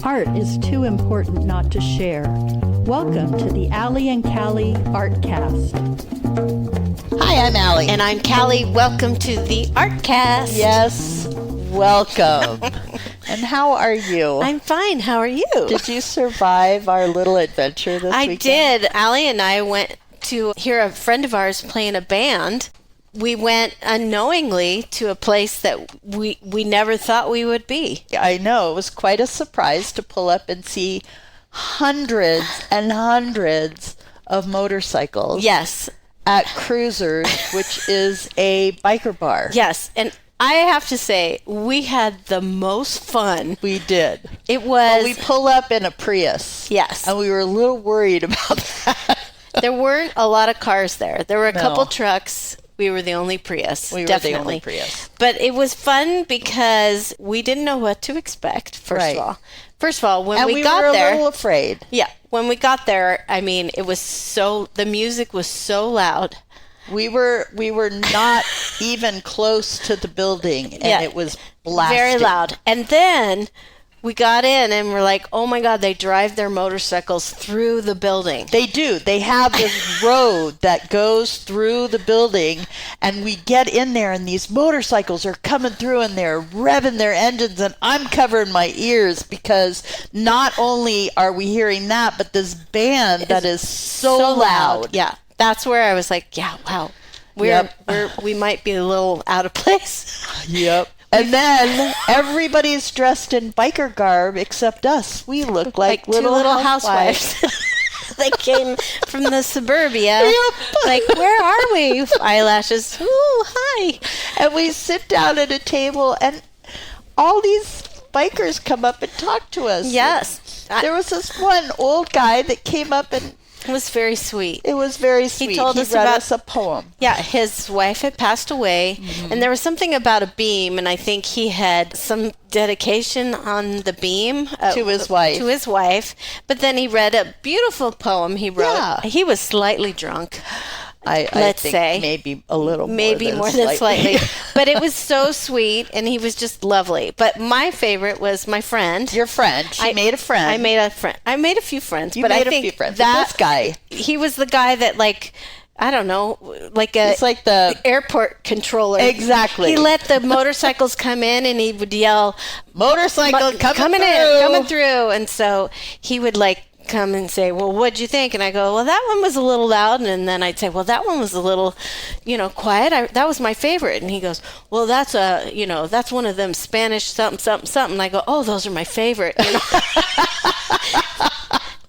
Art is too important not to share. Welcome to the Allie and Callie Artcast. Hi, I'm Allie. And I'm Callie. Welcome to the Artcast. Yes, welcome. And how are you? I'm fine. How are you? Did you survive our little adventure this weekend? I did. Allie and I went to hear a friend of ours play in a band. We went unknowingly to a place that we never thought we would be. I know. It was quite a surprise to pull up and see hundreds and hundreds of motorcycles. Yes. At Cruisers, which is a biker bar. Yes. And I have to say, we had the most fun. We did. It was... Well, we pull up in a Prius. Yes. And we were a little worried about that. There weren't a lot of cars there. There were a couple trucks. We were the only Prius. We were definitely. the only Prius. But it was fun because we didn't know what to expect, first of all. First of all, when we got there... And we were a little afraid. Yeah. When we got there, I mean, it was so... The music was so loud. We were not even close to the building, and it was blasting. Very loud. And then... we got in and we're like, oh my God, they drive their motorcycles through the building. They do. They have this road that goes through the building, and we get in there and these motorcycles are coming through and they're revving their engines, and I'm covering my ears because not only are we hearing that, but this band that is so loud. Yeah. That's where I was like, yeah, wow. We might be a little out of place. Yep. And then everybody's dressed in biker garb except us. We look like little housewives. They came from the suburbia. Yep. Like, where are we? Eyelashes. Ooh, hi. And we sit down at a table, and all these bikers come up and talk to us. Yes. There was this one old guy that came up, and it was very sweet. It was very sweet. He told us read about us a poem. Yeah, his wife had passed away, and there was something about a beam, and I think he had some dedication on the beam to his wife. To his wife, but then he read a beautiful poem he wrote. Yeah. He was slightly drunk. Let's say maybe a little more than slightly. But it was so sweet, and he was just lovely. But my favorite was my friend. Your friend. She made a friend. I made a friend. I made a few friends. But I think a few friends. This guy. He was the guy that, like, I don't know, it's like the airport controller. Exactly. He let the motorcycles come in, and he would yell, "Motorcycle coming through!" And so he would, like, come and say, well, what'd you think? And I go, well, that one was a little loud. And then I'd say, well, that one was a little, quiet. That was my favorite. And he goes, well, that's that's one of them Spanish something, something, something. And I go, oh, those are my favorite.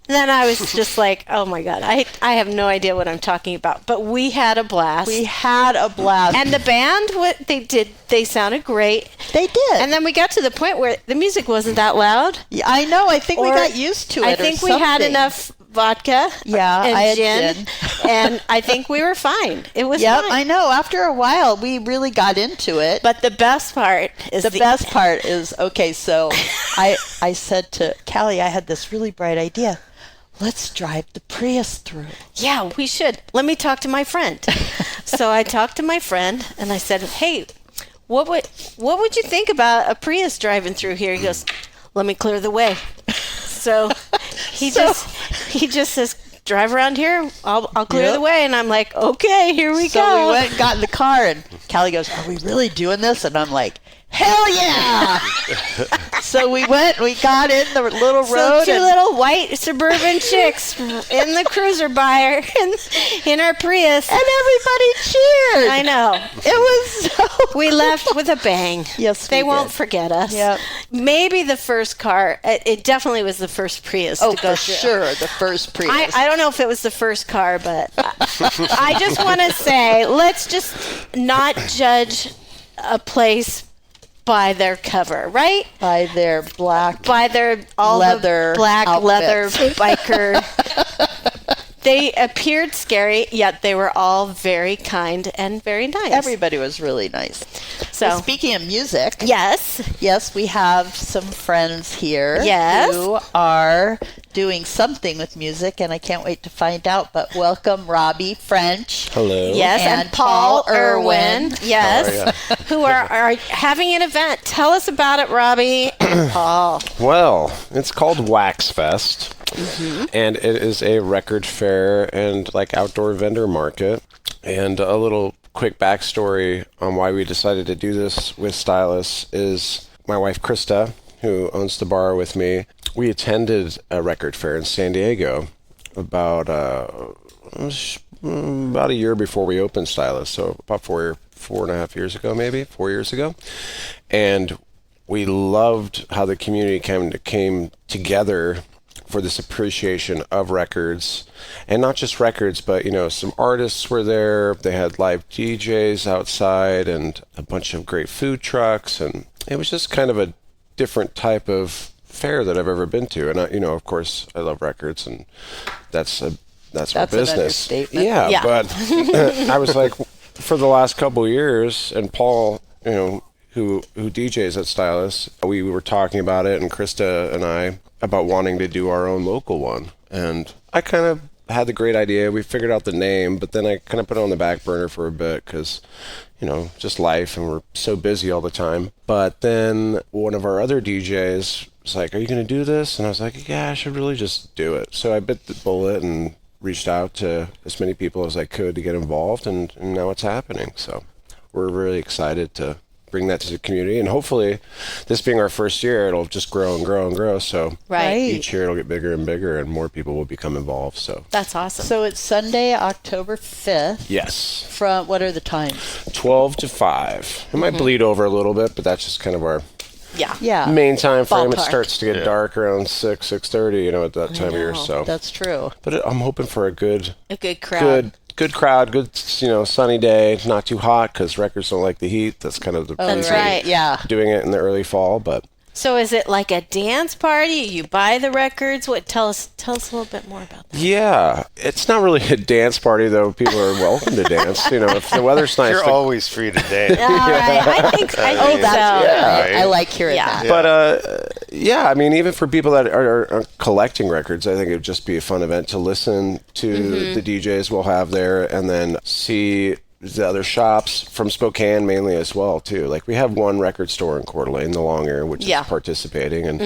Then I was just like, oh my God, I have no idea what I'm talking about. But we had a blast. And the band, they sounded great. They did. And then we got to the point where the music wasn't that loud. Yeah, I know. I think we got used to it. I think we had enough vodka and I had gin. And I think we were fine. It was fine. I know. After a while, we really got into it. But the best part is okay, so I said to Callie, I had this really bright idea. Let's drive the Prius through. Yeah, we should. Let me talk to my friend. So I talked to my friend, and I said, hey, what would you think about a Prius driving through here? He goes, let me clear the way. So he just says, drive around here. I'll clear the way. And I'm like, okay, here we go. So we went and got in the car, and Callie goes, are we really doing this? And I'm like, hell yeah! So we got in the little road. So two little white suburban chicks in the cruiser bar in our Prius. And everybody cheered. I know. It was so We left with a bang. Yes, They won't forget us. Yep. Maybe the first car. It definitely was the first Prius to go through. Sure, the first Prius. I don't know if it was the first car, but I just want to say, let's just not judge a place by their cover, right? By their black leather biker. They appeared scary, yet they were all very kind and very nice. Everybody was really nice. So, speaking of music, yes, we have some friends here who are doing something with music, and I can't wait to find out. But welcome, Robby French. Hello. Yes, and Paul Irwin. Yes, How are who are having an event. Tell us about it, Robby and Paul. Well, it's called WAXfest, and it is a record fair and like outdoor vendor market. And a little quick backstory on why we decided to do this with Stylus is my wife Krista, who owns the bar with me. We attended a record fair in San Diego about a year before we opened Stylus, so about 4.5 years ago, maybe 4 years ago, and we loved how the community came together for this appreciation of records, and not just records, but some artists were there. They had live DJs outside and a bunch of great food trucks, and it was just kind of a different type of fair that I've ever been to. And of course, I love records, and that's my business. An understatement. Yeah. But I was like, for the last couple of years, and Paul, who DJs at Stylus, we were talking about it, and Krista and I, about wanting to do our own local one. And I kind of had the great idea. We figured out the name, but then I kind of put it on the back burner for a bit because, just life, and we're so busy all the time. But then one of our other DJs was like, "Are you going to do this?" And I was like, "Yeah, I should really just do it." So I bit the bullet and reached out to as many people as I could to get involved, and now it's happening. So we're really excited to bring that to the community, and hopefully this being our first year, it'll just grow and grow and grow. So Right. each year it'll get bigger and bigger, and more people will become involved. So That's awesome. So it's Sunday, October 5th. yes, From what are the times? 12 to 5. It might bleed over a little bit, but that's just kind of our Yeah, main time frame. It Ballpark. starts to get dark around 6:30, at that time of year. know. So that's true. but I'm hoping for a good crowd. good crowd, good sunny day, not too hot, because records don't like the heat. That's kind of the Oh, reason right. Yeah. doing it in the early fall. But So is it like a dance party? You buy the records? What? Tell us a little bit more about that. yeah, it's not really a dance party, though. People are welcome to dance. If the weather's nice. You're always free to dance. All right. I think so. I like hearing Yeah. that. But yeah, I mean, even for people that are collecting records, I think it would just be a fun event to listen to the DJs we'll have there, and then see the other shops from Spokane mainly as well too. Like we have one record store in Coeur d'Alene, the Long Ear, which Yeah. is participating, and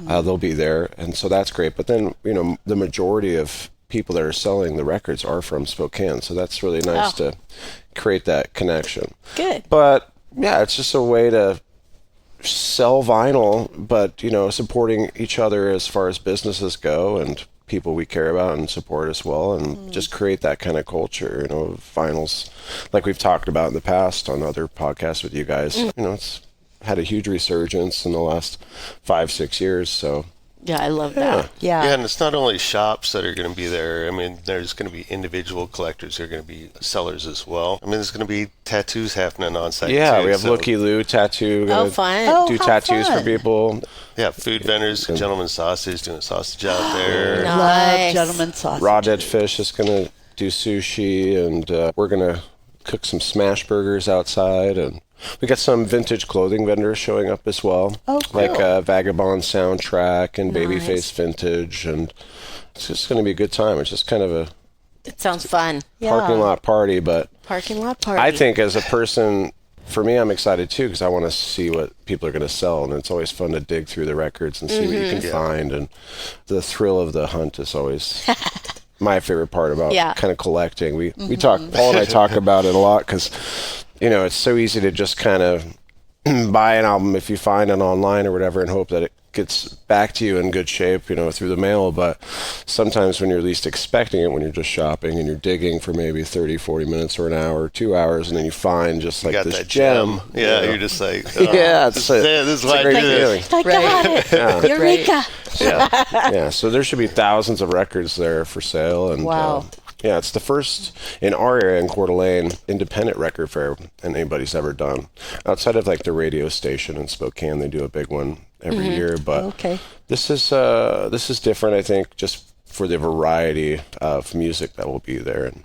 they'll be there, and so that's great. But then the majority of people that are selling the records are from Spokane, so that's really nice to create that connection. Good. But yeah, it's just a way to sell vinyl, but supporting each other as far as businesses go, and people we care about and support as well, and just create that kind of culture. Vinyls, like we've talked about in the past on other podcasts with you guys, it's had a huge resurgence in the last 5-6 years. So Yeah, I love that. Yeah. Yeah, and it's not only shops that are going to be there. I mean, there's going to be individual collectors. There are going to be sellers as well. I mean, there's going to be tattoos happening on site. yeah, too, we have so, Looky Loo Tattoo. Oh, gonna fun. Oh, do how tattoos fun. for people. Yeah, food vendors, Gentleman Sausage doing sausage out there. Nice. Love gentleman sausage. Raw Dead Fish is going to do sushi, and we're going to cook some smash burgers outside, and we got some vintage clothing vendors showing up as well. Oh, cool. Like Vagabond Soundtrack and Nice. Babyface Vintage, and it's just going to be a good time. It's just kind of a It sounds fun. parking lot party, but Parking lot party. I think as a person, for me, I'm excited too, because I want to see what people are going to sell, and it's always fun to dig through the records and see what you can find, and the thrill of the hunt is always my favorite part about kind of collecting. We talk, Paul and I talk about it a lot, because it's so easy to just kind of buy an album if you find it online or whatever, and hope that it gets back to you in good shape, through the mail. But sometimes when you're least expecting it, when you're just shopping and you're digging for maybe 30-40 minutes or an hour or 2 hours, and then you find just You like got this that gem. Yeah, you're just like, Yeah, this is why a I great do feeling. this. I got it. Yeah. Eureka. Yeah, so there should be thousands of records there for sale, and Wow. yeah, it's the first in our area in Coeur d'Alene independent record fair anybody's ever done. Outside of like the radio station in Spokane, they do a big one every year, but Okay. this is different, I think, just for the variety of music that will be there, and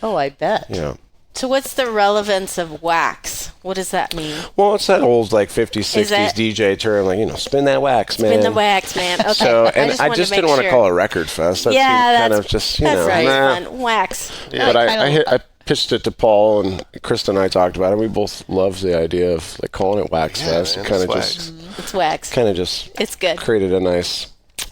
Oh, I bet. yeah. So what's the relevance of wax? What does that mean? Well, it's that old like 50s, Is 60s that- DJ term, like, spin that wax, man. Spin the wax, man. Okay. So, and I wanted just to make didn't want to sure. call it Record Fest. That Yeah, seemed kind that's of just, that's right. nah. Fun. Wax. Yeah. But I pitched it to Paul, and Krista and I talked about it. We both loved the idea of like calling it Wax Fest. man, It kind of it's just wax. It's wax. It's good. created a nice,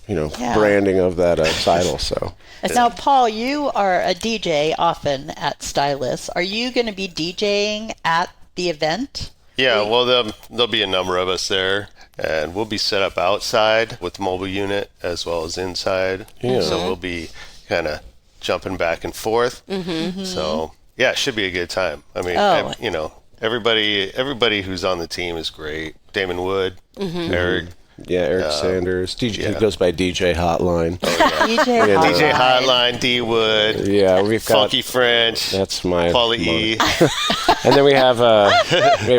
Yeah. branding of that title. So Now, Paul, you are a DJ often at Stylus. Are you going to be DJing at the event? Yeah, well, there'll be a number of us there, and we'll be set up outside with the mobile unit as well as inside. Yeah. So we'll be kind of jumping back and forth. Mm-hmm. So yeah, it should be a good time. I mean, everybody who's on the team is great. Damon Wood, Eric. yeah, Eric Sanders, DJ. He goes by DJ Hotline. DJ Yeah, DJ Hotline, D Wood, Yeah, we've got. Funky French, That's my. Paulie E. And then we have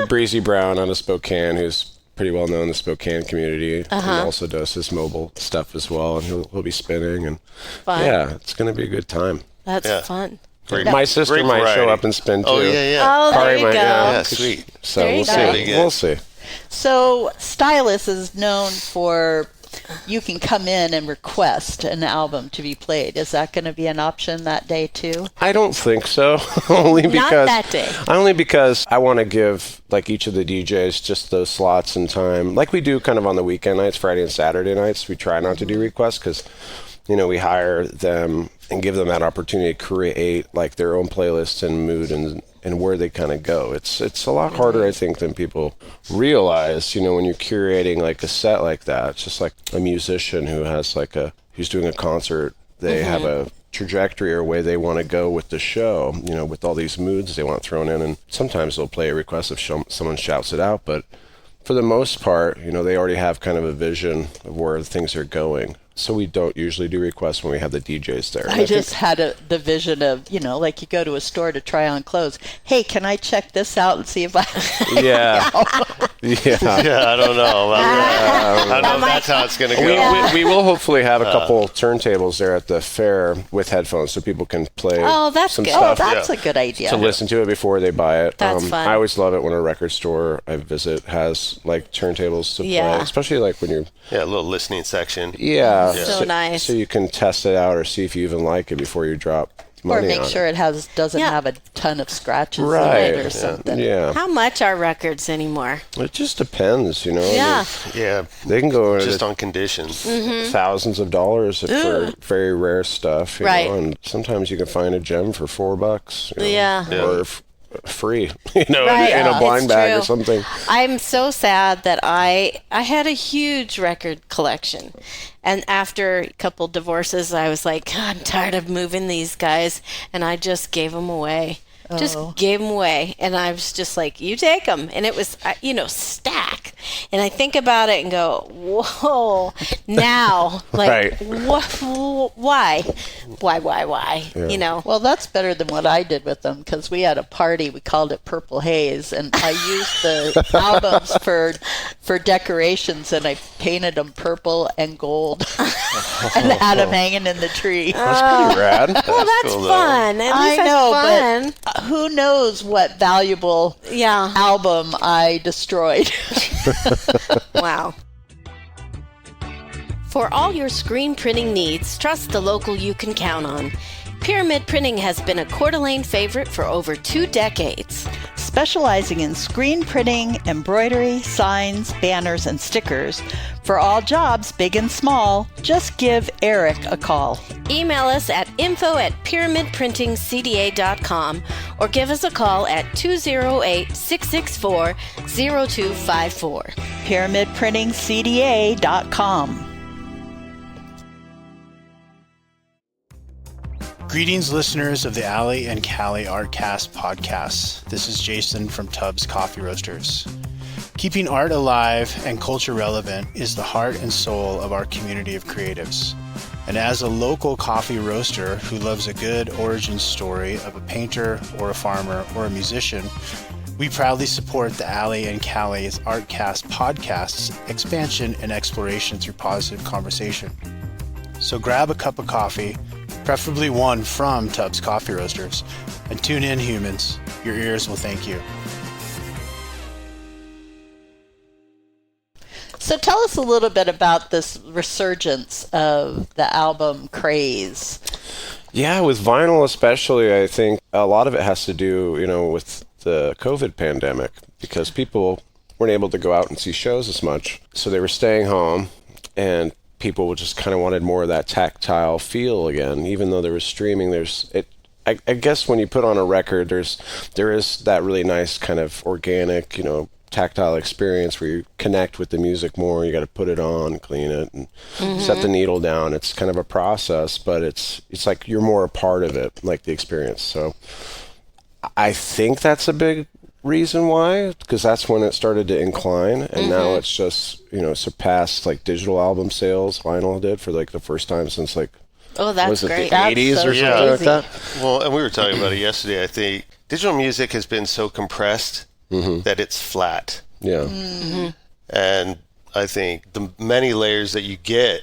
Breezy Brown out of Spokane, who's pretty well known in the Spokane community. He also does his mobile stuff as well, and he'll be spinning. And Fun. yeah, it's going to be a good time. That's Yeah. fun. Great- My sister great might show variety. up and spin too. Oh yeah. Oh, there Kari you might, go. Yeah, sweet. So There you we'll go. see. Really good. We'll see. So Stylus is known for you can come in and request an album to be played. Is that going to be an option that day too? I don't think so. Only because that day. Only because I want to give like each of the DJs just those slots and time, like we do kind of on the weekend nights, Friday and Saturday nights. We try not to do requests because we hire them and give them that opportunity to create like their own playlists and mood and where they kind of go. It's a lot harder, I think, than people realize. When you're curating like a set like that, it's just like a musician who has who's doing a concert. They have a trajectory or way they want to go with the show, with all these moods they want thrown in. And sometimes they'll play a request if someone shouts it out, but for the most part, they already have kind of a vision of where things are going. So we don't usually do requests when we have the DJs there. I just had the vision of, like you go to a store to try on clothes. Hey, can I check this out and see if I... Yeah. Yeah. Yeah, I don't know. I don't know if that's how it's going to go. We will hopefully have a couple turntables there at the fair with headphones so people can play that's some good. Oh, stuff that's a good idea. to listen to it before they buy it. That's fun. I always love it when a record store I visit has like turntables to Yeah. play, especially like when you're Yeah, a little listening section. So nice. So you can test it out or see if you even like it before you drop Or money make on sure it. it doesn't Yeah. have a ton of scratches Right. in it or something. Yeah. How much are records anymore? It just depends, I mean, Yeah. Yeah, they can go just into on conditions. thousands of dollars for very rare stuff, you Right. know, and sometimes you can find a gem for $4, Yeah. or free, Right. in a blind It's bag true. or something. I'm so sad that I had a huge record collection. And after a couple divorces, I was like, I'm tired of moving these guys. And I just gave them away. Just gave them away. And I was just like, you take them. And it was, stack. And I think about it and go, whoa, now, like, why? Yeah. Well, that's better than what I did with them because we had a party. We called it Purple Haze, and I used the albums for decorations, and I painted them purple and gold, and had them hanging in the tree. That's pretty rad. Well, that's cool, though. fun. At I least that's know, fun. but who knows what valuable Yeah. album I destroyed. Wow. For all your screen printing needs, trust the local you can count on. Pyramid Printing has been a Coeur d'Alene favorite for over 2 decades. Specializing in screen printing, embroidery, signs, banners, and stickers. For all jobs, big and small, just give Eric a call. Email us at info@pyramidprintingcda.com or give us a call at 208-664-0254. PyramidPrintingCDA.com. Greetings, listeners of the Alley and Callie Artcast podcasts. This is Jason from Tubbs Coffee Roasters. Keeping art alive and culture relevant is the heart and soul of our community of creatives. And as a local coffee roaster who loves a good origin story of a painter or a farmer or a musician, we proudly support the Alley and Callie's Artcast podcast's expansion and exploration through positive conversation. So grab a cup of coffee, preferably one from Tubbs Coffee Roasters, and tune in, humans. Your ears will thank you. So tell us a little bit about this resurgence of the album craze. Yeah, with vinyl especially, I think a lot of it has to do, with the COVID pandemic, because people weren't able to go out and see shows as much. So they were staying home, and people just kind of wanted more of that tactile feel again. Even though there was streaming, I guess when you put on a record, there is that really nice kind of organic, tactile experience where you connect with the music more. You got to put it on, clean it, and set the needle down. It's kind of a process, but it's like you're more a part of it, like the experience. So I think that's a big reason why, because that's when it started to incline, and now it's just surpassed like digital album sales. Vinyl did for like the first time since like that's was it great. the 80s so or something like that. Well, and we were talking about it yesterday. I think digital music has been so compressed that it's flat. Yeah. And I think the many layers that you get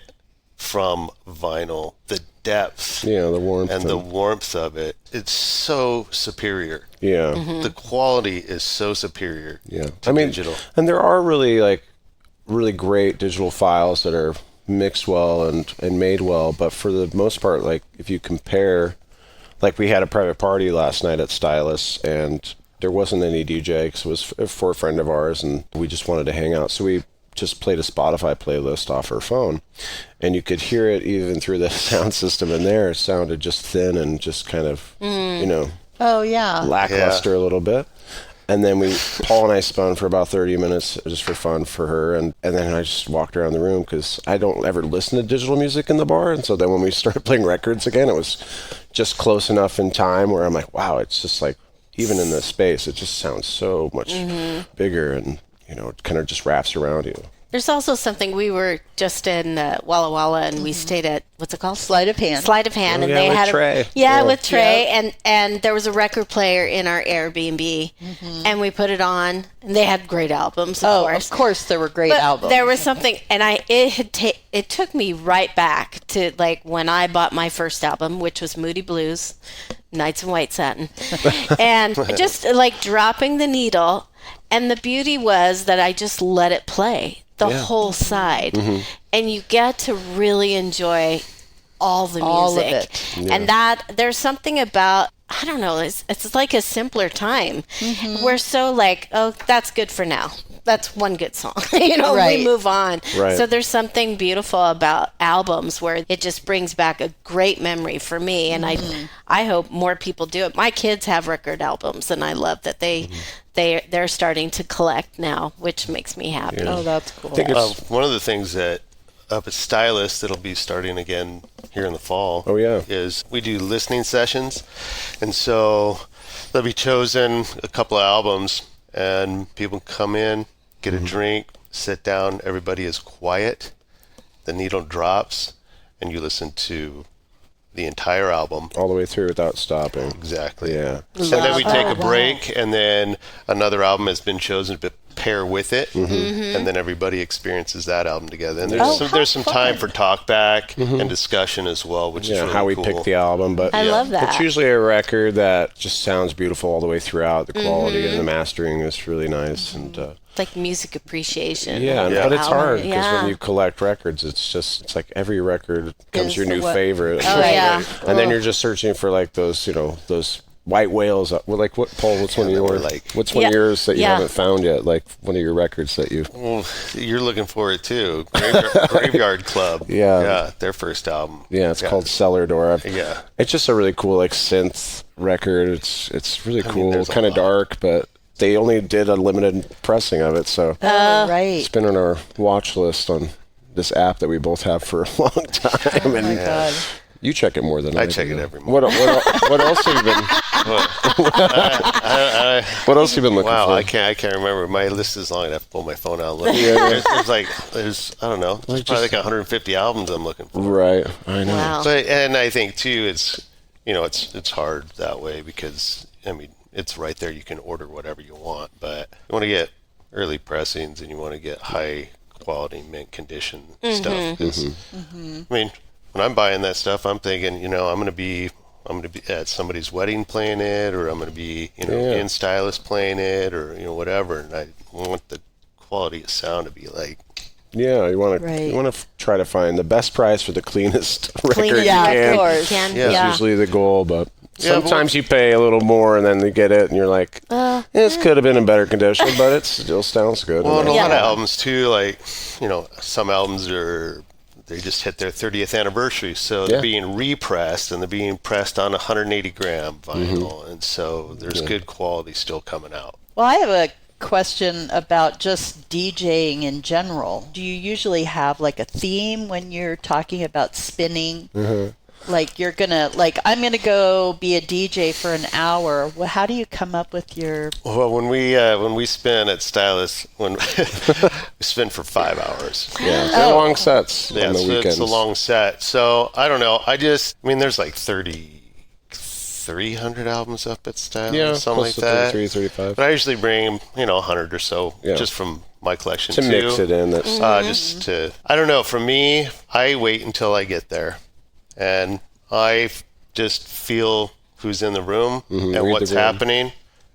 from vinyl, the depth, The warmth and the warmth of it, it's so superior. Yeah. The quality is so superior. Yeah. To digital. And there are really great digital files that are mixed well and made well, but for the most part, like if you compare, like we had a private party last night at Stylus, and there wasn't any DJ because it was for a friend of ours, and we just wanted to hang out. So we just played a Spotify playlist off her phone, and you could hear it even through the sound system in there. It sounded just thin and just kind of, Oh, yeah. lackluster a little bit. And then Paul and I spun for about 30 minutes just for fun for her. And then I just walked around the room because I don't ever listen to digital music in the bar. And so then when we started playing records again, it was just close enough in time where I'm like, wow, it's just like, even in this space, it just sounds so much bigger, and, it kind of just wraps around you. There's also something, we were just in Walla Walla, and we stayed at, what's it called? Sleight of hand. Sleight of hand. And yeah, they with had Trey. with Trey. And there was a record player in our Airbnb, and we put it on, and they had great albums, of course. Of course there were great But albums. there was something, and it took me right back to like when I bought my first album, which was Moody Blues, Nights in White Satin, and just like dropping the needle. And the beauty was that I just let it play the whole side, and you get to really enjoy all the music. All of it. Yeah. And that there's something about, I don't know, it's like a simpler time. We're so like, oh, that's good for now. That's one good song. Right. We move on. Right. So there's something beautiful about albums where it just brings back a great memory for me. And I hope more people do it. My kids have record albums, and I love that they're starting to collect now, which makes me happy. Yeah. Oh, that's cool. One of the things that up at Stylus that'll be starting again here in the fall is we do listening sessions. And so they'll be chosen a couple of albums, and people come in, get a drink, sit down, everybody is quiet, the needle drops, and you listen to the entire album. All the way through without stopping. Exactly. Yeah. And then we take a break, and then another album has been chosen to pair with it, and then everybody experiences that album together. And there's some time for talk back and discussion as well, which is really how we cool. pick the album. But I love that. It's usually a record that just sounds beautiful all the way throughout. The quality and the mastering is really nice. And It's like music appreciation. but it's hard because Yeah. when you collect records, it's like every record becomes Is your new what- favorite. Oh, yeah. And then you're just searching for like those white whales. Well, like what, Paul? What's one of yours? What's one of yours that you haven't found yet? Like one of your records that you. Well, you're looking for it too. Graveyard Club. Yeah. Their first album. Yeah, it's called Cellar Door. Yeah. It's just a really cool like synth record. It's really cool. there's a Kind of lot. dark, but they only did a limited pressing of it, so right. it's been on our watch list on this app that we both have for a long time. Oh, my God. You check it more than I check do. it every morning. What else have you been? What else have you been looking Wow, for? I can't remember. My list is long. I have to pull my phone out and look. There's I don't know. There's probably like 150 albums I'm looking for. Right, I know. Wow. But and I think too, it's hard that way because it's right there. You can order whatever you want, but you want to get early pressings and you want to get high quality mint condition stuff. 'Cause, when I'm buying that stuff, I'm thinking, I'm going to be at somebody's wedding playing it, or I'm going to be, in Stylus playing it, or whatever. And I want the quality of sound to be like Yeah, you want to try to find the best price for the cleanest record you can. Of course. That's usually the goal, but sometimes you pay a little more and then you get it and you're like, this could have been in better condition, but it still sounds good. Well, and a lot of albums too, like, some albums they just hit their 30th anniversary, so they're being repressed, and they're being pressed on 180-gram vinyl, and so there's good quality still coming out. Well, I have a question about just DJing in general. Do you usually have like a theme when you're talking about spinning? Like I'm gonna go be a DJ for an hour. Well, how do you come up with your? Well, when we spin at Stylus, we spin for 5 hours. Yeah, they're long sets on the weekends. It's a long set. So I don't know. There's like 300 albums up at Stylus, something like that. 35. But I usually bring 100 or so just from my collection to mix it in. That's I don't know. For me, I wait until I get there. And I just feel who's in the room and what's happening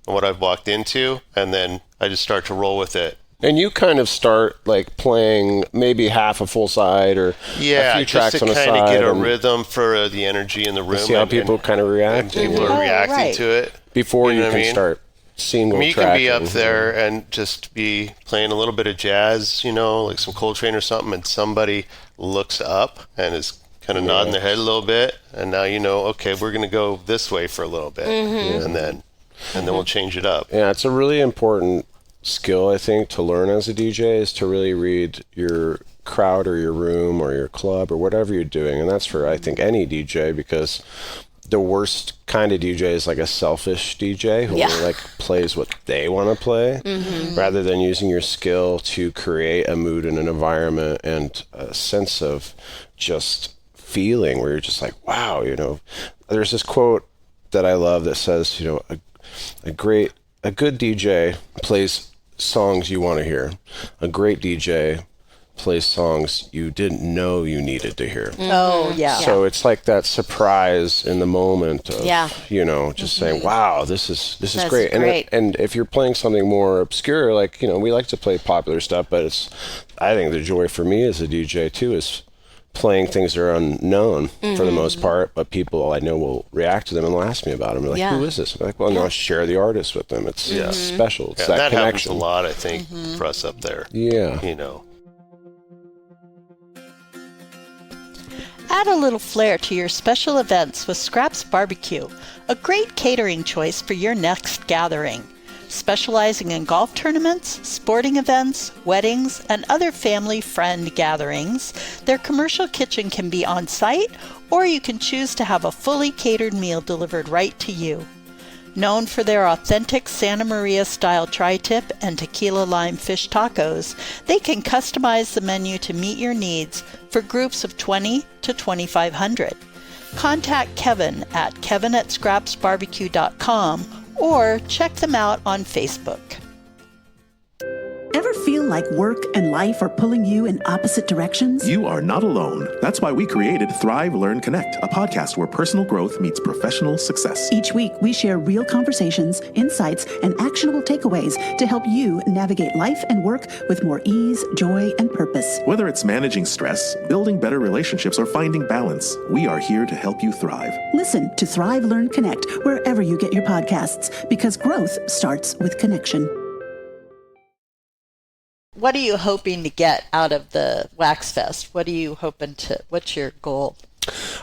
and what I've walked into, and then I just start to roll with it. And you kind of start like playing maybe half a full side or a few tracks on a side. just to kind of get a rhythm for the energy in the room. See how people kind of react. People are reacting to it. Before you can start single tracking. You can be up there and just be playing a little bit of jazz, like some Coltrane or something, and somebody looks up and is kind of nodding their head a little bit, and now okay, we're going to go this way for a little bit, and then we'll change it up. Yeah, it's a really important skill, I think, to learn as a DJ, is to really read your crowd or your room or your club or whatever you're doing, and that's for, I think, any DJ, because the worst kind of DJ is like a selfish DJ who only like plays what they want to play, rather than using your skill to create a mood and an environment and a sense of just feeling where you're just like, wow, there's this quote that I love that says, a good DJ plays songs you want to hear. A great DJ plays songs you didn't know you needed to hear. Oh, yeah. So it's like that surprise in the moment of, just saying, wow, this is great. And if you're playing something more obscure, like, we like to play popular stuff, but I think the joy for me as a DJ too is playing things that are unknown for the most part, but people I know will react to them and they'll ask me about them. They're like, who is this? I'm like, well, no, share the artist with them. It's special. It's that connection. Happens a lot, I think, for us up there. Yeah. Add a little flair to your special events with Scraps Barbecue, a great catering choice for your next gathering. Specializing in golf tournaments, sporting events, weddings, and other family friend gatherings, their commercial kitchen can be on site, or you can choose to have a fully catered meal delivered right to you. Known for their authentic Santa Maria style tri-tip and tequila lime fish tacos, they can customize the menu to meet your needs for groups of 20 to 2,500. Contact Kevin at kevin@scrapsbarbecue.com or check them out on Facebook. Ever feel like work and life are pulling you in opposite directions? You are not alone. That's why we created Thrive, Learn, Connect, a podcast where personal growth meets professional success. Each week, we share real conversations, insights, and actionable takeaways to help you navigate life and work with more ease, joy, and purpose. Whether it's managing stress, building better relationships, or finding balance, we are here to help you thrive. Listen to Thrive, Learn, Connect wherever you get your podcasts, because growth starts with connection. What are you hoping to get out of the WAXfest? What's your goal?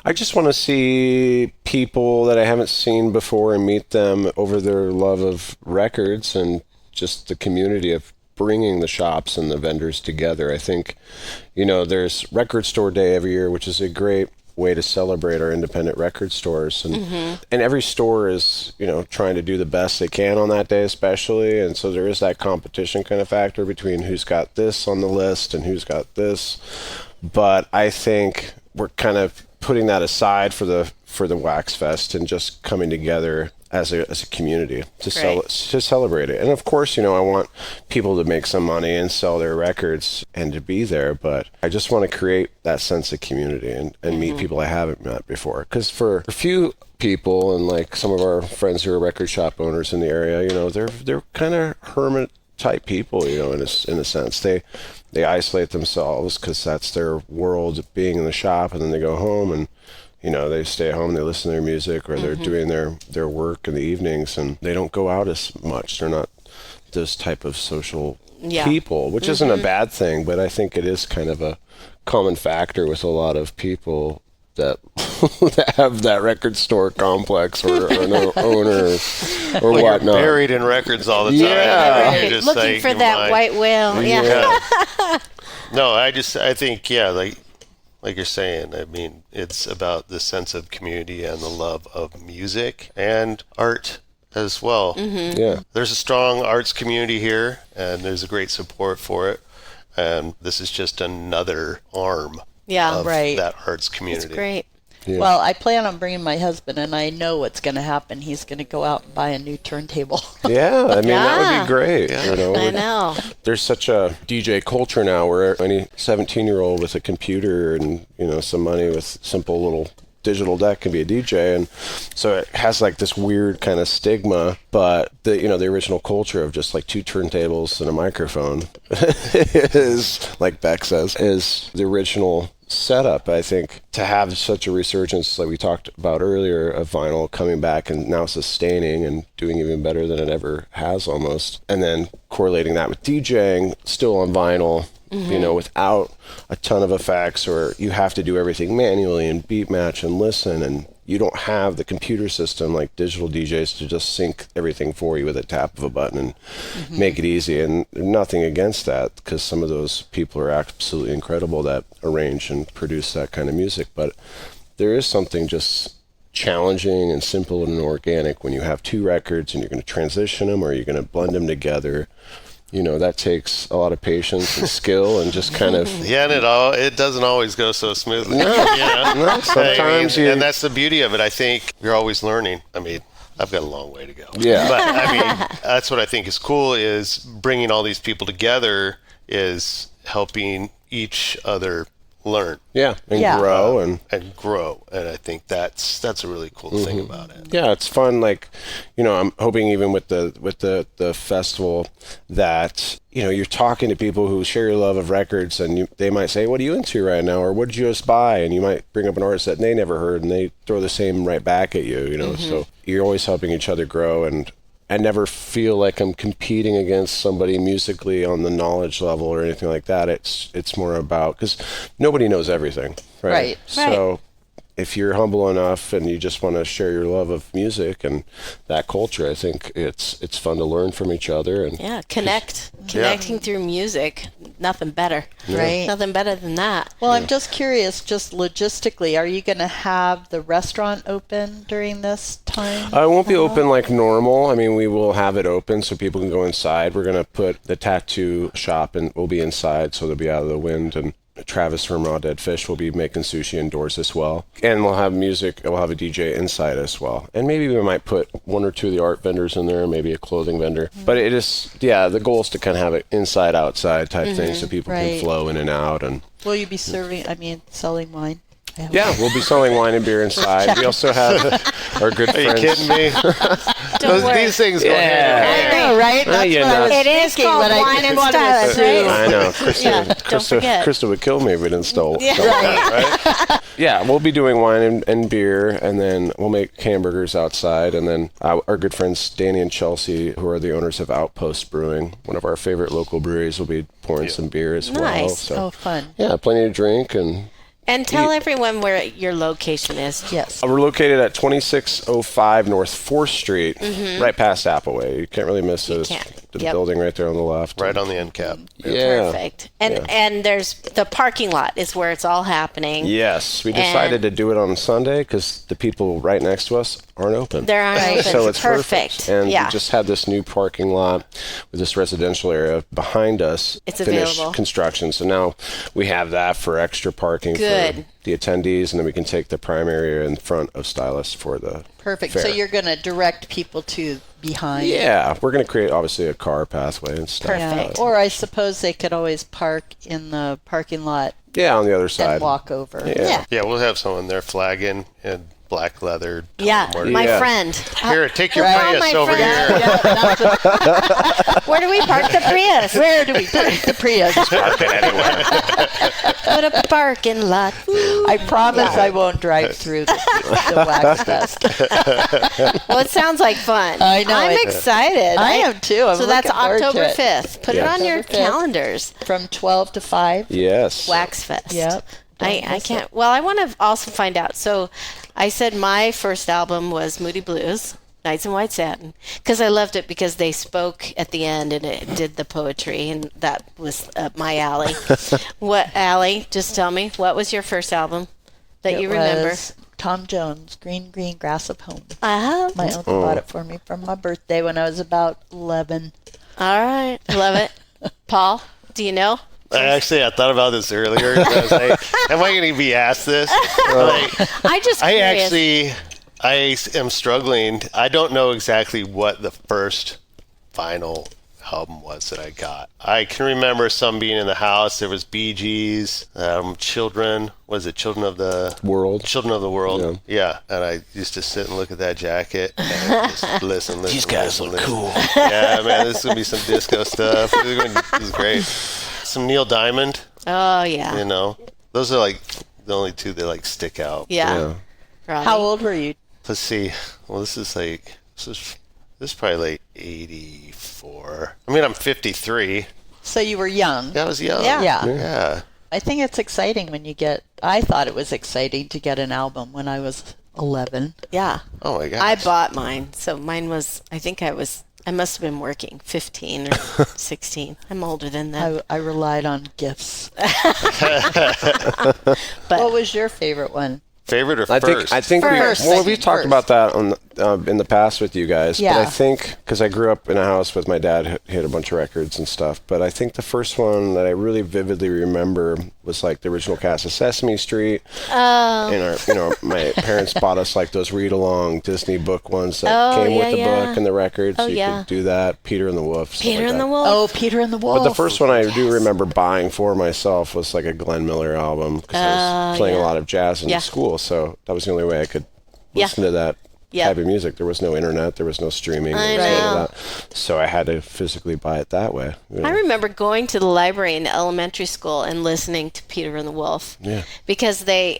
I just want to see people that I haven't seen before and meet them over their love of records and just the community of bringing the shops and the vendors together. I think, there's Record Store Day every year, which is a great way to celebrate our independent record stores, and every store is trying to do the best they can on that day, especially, and so there is that competition kind of factor between who's got this on the list and who's got this. But I think we're kind of putting that aside for the WAXfest and just coming together as a community to celebrate it. And of course, I want people to make some money and sell their records and to be there, but I just want to create that sense of community and meet people I haven't met before. Because for a few people and like some of our friends who are record shop owners in the area, they're kind of hermit type people, in a sense. They isolate themselves because that's their world, being in the shop, and then they go home and they stay at home and they listen to their music, or they're doing their work in the evenings, and they don't go out as much. They're not those type of social people, which isn't a bad thing, but I think it is kind of a common factor with a lot of people that that have that record store complex or an owner or whatnot. You're buried in records all the time. Yeah. You're just Looking for that white whale. Yeah. No, I think, like you're saying, I mean, it's about the sense of community and the love of music and art as well. Yeah. There's a strong arts community here, and there's a great support for it. And this is just another arm of that arts community. It's great. Yeah. Well, I plan on bringing my husband, and I know what's going to happen. He's going to go out and buy a new turntable. Yeah, I mean, that would be great. Yeah. I know. There's such a DJ culture now where any 17-year-old with a computer and, some money with simple little digital deck can be a DJ, and so it has like this weird kind of stigma, but the original culture of just like two turntables and a microphone is, like Beck says, is the original setup. I think to have such a resurgence, like we talked about earlier, of vinyl coming back and now sustaining and doing even better than it ever has almost, and then correlating that with DJing still on vinyl, without a ton of effects, or you have to do everything manually and beat match and listen, and you don't have the computer system like digital DJs to just sync everything for you with a tap of a button and make it easy. And nothing against that, because some of those people are absolutely incredible that arrange and produce that kind of music, but there is something just challenging and simple and organic when you have two records and you're going to transition them or you're going to blend them together. That takes a lot of patience and skill and just kind of... Yeah, and it doesn't always go so smoothly. No, sometimes and that's the beauty of it. I think you're always learning. I mean, I've got a long way to go. Yeah. But, I mean, that's what I think is cool, is bringing all these people together is helping each other learn. Yeah, and grow. And grow. And I think that's a really cool thing about it. Yeah, it's fun. Like, I'm hoping even with the festival that, you're talking to people who share your love of records, and they might say, what are you into right now? Or what did you just buy? And you might bring up an artist that they never heard, and they throw the same right back at you, So you're always helping each other grow, and I never feel like I'm competing against somebody musically on the knowledge level or anything like that. It's more about, because nobody knows everything, right? So if you're humble enough and you just want to share your love of music and that culture, I think it's fun to learn from each other and connecting through music. Nothing better, right? Nothing better than that. Well, I'm just curious, just logistically, are you going to have the restaurant open during this time? It won't be open like normal. I mean, we will have it open so people can go inside. We're going to put the tattoo shop and we'll be inside, so they'll be out of the wind, and Travis from Raw Dead Fish will be making sushi indoors as well. And we'll have music. We'll have a DJ inside as well. And maybe we might put one or two of the art vendors in there, maybe a clothing vendor. But it is, the goal is to kind of have it inside, outside type thing so people can flow in and out. And will you be selling wine? Yeah, we'll be selling wine and beer inside. We also have our good friends. Are you kidding me? These things go hand in hand. I know, right? That's what I was It is called Wine and Stylus, right? I know. Krista would kill me if we didn't sell that, right? Yeah, we'll be doing wine and beer, and then we'll make hamburgers outside, and then our good friends Danny and Chelsea, who are the owners of Outpost Brewing, one of our favorite local breweries, will be pouring some beer as well. So, fun. Yeah, plenty to drink and tell everyone where your location is. Yes. We're located at 2605 North 4th Street, right past Appleway. You can't really miss it. The building right there on the left. Right on the end cap. Yeah. Perfect. And there's the parking lot is where it's all happening. Yes. We decided to do it on Sunday because the people right next to us aren't open. They're not open. So it's perfect. And we just had this new parking lot with this residential area behind us. It's finished available. Construction. So now we have that for extra parking for the attendees, and then we can take the prime area in front of Stylus for the Perfect. fair. So you're going to direct people to behind. Yeah, we're going to create obviously a car pathway and stuff. Perfect. Or I suppose they could always park in the parking lot. Yeah, on the other side. And walk over. Yeah. Yeah, we'll have someone there flagging, black leather. My friend. Here, take your Right. Prius Oh, my over friend. here. Where do we park the Prius? Where do we park the Prius? Park it anywhere. What a parking lot. I promise I won't drive through the WAXfest. Well, it sounds like fun. I know. I'm excited. I am too. I'm so that's looking forward to October it. 5th. Put it on your October 5th. calendars. From 12 to 5. Yes. WAXfest. Yep. I can't. Well, I want to also find out. So I said my first album was Moody Blues, Nights in White Satin, because I loved it because they spoke at the end and it did the poetry, and that was up my alley. What, Allie? Just tell me, what was your first album that you remember? Was Tom Jones, Green Green Grass of Home. Uh-huh. My uncle bought it for me for my birthday when I was about 11. All right. Love it. Paul, do you know? I thought about this earlier. I was like, am I going to be asked this? I am struggling. I don't know exactly what the first vinyl album was that I got. I can remember some being in the house. There was Bee Gees, Children. Was it Children of the World? Children of the World. Yeah. And I used to sit and look at that jacket and just listen. These guys look cool. Yeah, man, this is going to be some disco stuff. This is great. Some Neil Diamond. Oh, yeah. You know, those are like the only two that like stick out. Yeah. How old were you? Let's see. Well, this is probably like 84. I mean, I'm 53. So you were young. Yeah, I was young. Yeah. I think it's exciting when you get, I thought it was exciting to get an album when I was 11. Yeah. Oh my gosh. I bought mine. So mine was, I must have been working 15 or 16. I'm older than that. I relied on gifts. But What was your favorite one? Favorite or I first? think First. we've talked about that on in the past with you guys. Yeah. But I think, because I grew up in a house with my dad, he had a bunch of records and stuff. But I think the first one that I really vividly remember was like the original cast of Sesame Street. And my parents bought us like those read-along Disney book ones that came with the book and the records. So you could do that. Peter and the Wolf. Peter and the Wolf. Oh, Peter and the Wolf. But the first one I do remember buying for myself was like a Glenn Miller album, because I was playing a lot of jazz in school, so that was the only way I could listen to that type of music. There was no internet, there was no streaming, I there was none know. of that. So I had to physically buy it that way. You know? I remember going to the library in elementary school and listening to Peter and the Wolf. Yeah. Because they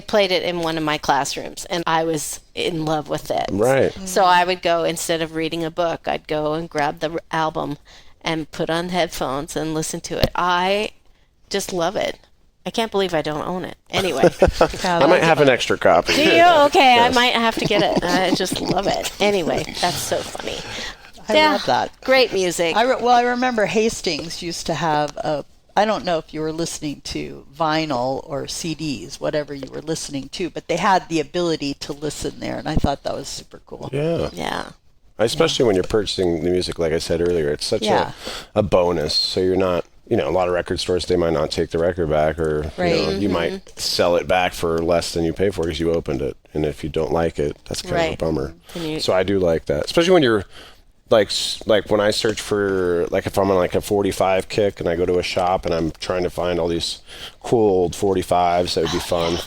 played it in one of my classrooms, and I was in love with it. Right. So I would go, instead of reading a book, I'd go and grab the album and put on headphones and listen to it. I just love it. I can't believe I don't own it. Anyway. I might have an extra copy. Do you? Okay, I might have to get it. I just love it. Anyway, that's so funny. I love that. Great music. I remember Hastings used to have I don't know if you were listening to vinyl or CDs, whatever you were listening to, but they had the ability to listen there, and I thought that was super cool. Yeah. Yeah. Especially when you're purchasing the music, like I said earlier, it's such a bonus. So you're not, a lot of record stores, they might not take the record back, or you might sell it back for less than you pay for because you opened it. And if you don't like it, that's kind of a bummer. So I do like that, especially when you're like when I search for, like, if I'm on like a 45 kick and I go to a shop and I'm trying to find all these cool old 45s that would be fun,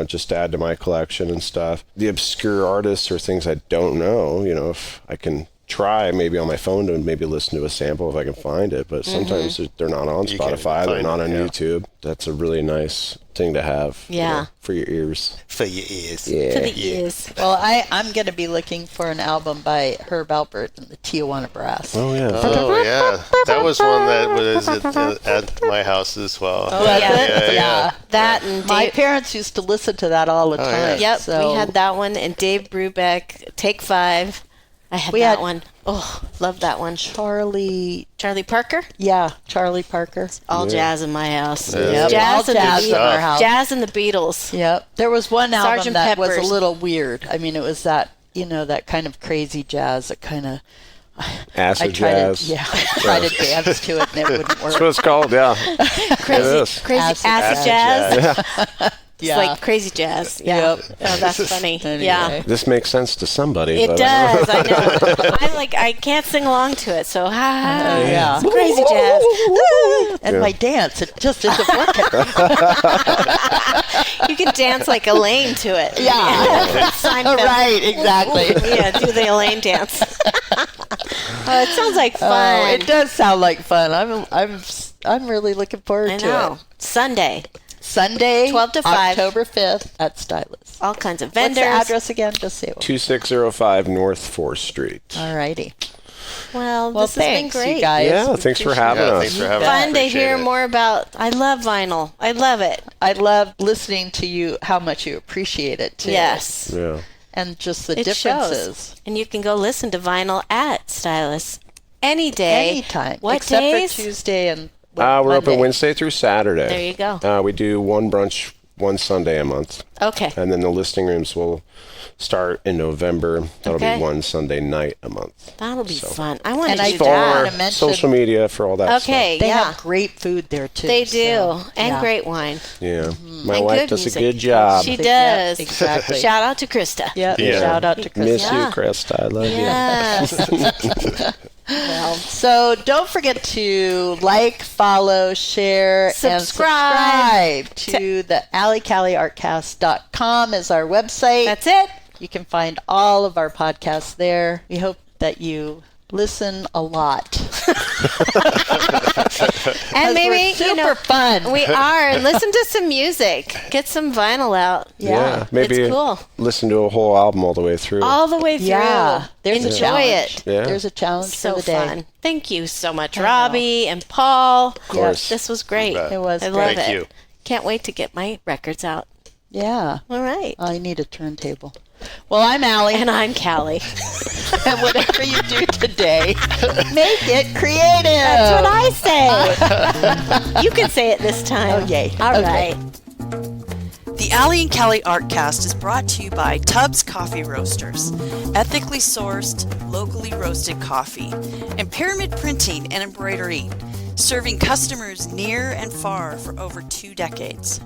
just to add to my collection and stuff. The obscure artists or things I don't know, if I can try maybe on my phone to maybe listen to a sample if I can find it, but sometimes they're not on Spotify, they're not on YouTube. That's a really nice thing to have for your ears. For your ears. Yeah. For the ears. Well, I'm going to be looking for an album by Herb Alpert and the Tijuana Brass. Oh, yeah. Oh, yeah. That was one that was at my house as well. Oh, yeah. That and my parents used to listen to that all the time. Yep, so. we had that one, and Dave Brubeck, Take 5. I had that one. Oh, love that one. Charlie Parker? Yeah, Charlie Parker. All jazz in my house. Yep. Jazz, all jazz in our house. Jazz and the Beatles. Yep. There was one album Sgt. that was Pepper's. a little weird. I mean, it was that, that kind of crazy jazz that kind of... Acid jazz. I tried to dance to it and it wouldn't work. That's what it's called, yeah. Crazy acid jazz. It's Yeah. like crazy jazz. Yeah. Yep. Oh, that's funny. Anyway. Yeah. This makes sense to somebody. It but does. I know. I can't sing along to it, so yeah. it's crazy jazz. And my dance, it just isn't working. You can dance like Elaine to it. Yeah. Right, exactly. Yeah, do the Elaine dance. Oh, it sounds like fun. It does sound like fun. I'm really looking forward to it. Sunday, 12 to 5. October 5th at Stylus. All kinds of vendors. What's the address again? Just say it. 2605 North 4th Street. All righty. Well, Well, this has been thanks, great. you guys. Yeah, thanks for having us. Thanks for having us. Fun to Appreciate hear it. more about. I love vinyl. I love it. I love listening to you, how much you appreciate it, too. Yes. Yeah. And just the It differences. shows. And you can go listen to vinyl at Stylus any day. Anytime. What except days? for Tuesday and We're Monday. open Wednesday through Saturday. There you go. We do one brunch, one Sunday a month. Okay. And then the listing rooms will start in November. That'll Okay. be one Sunday night a month. That'll be fun. I want And to I do do that. want to mention Social media for all that Okay, they yeah. have great food there, too. They do. so, And yeah. great wine. stuff. Yeah. My And wife good does music. a good job. She Yep, does. exactly. Shout out to Krista. Yep. Yeah. Shout out to Chris. Miss Yeah. you, Krista. I love Yes. So don't forget to like, follow, share, Subscribe. and subscribe to the alleycalleyartcast.com is our website. That's it. You can find all of our podcasts there. We hope that you listen a lot. And maybe, we're super fun. we are. And listen to some music. Get some vinyl out. Yeah. Maybe It's cool. listen to a whole album all the way through. All the way through. Yeah. There's a Enjoy challenge. it. Yeah. There's a challenge So for the day. fun. Thank you so much, Robby and Paul. Of course. This was great. You bet. It was I great. love Thank it. you. Can't wait to get my records out. Yeah. All right. I need a turntable. Well, I'm Allie. And I'm Callie. And whatever you do today, make it creative. That's what I say. You can say it this time. Oh, yay. All Okay. right. The Allie and Callie Artcast is brought to you by Tubbs Coffee Roasters, ethically sourced, locally roasted coffee, and Pyramid Printing and Embroidery, serving customers near and far for over 2 decades.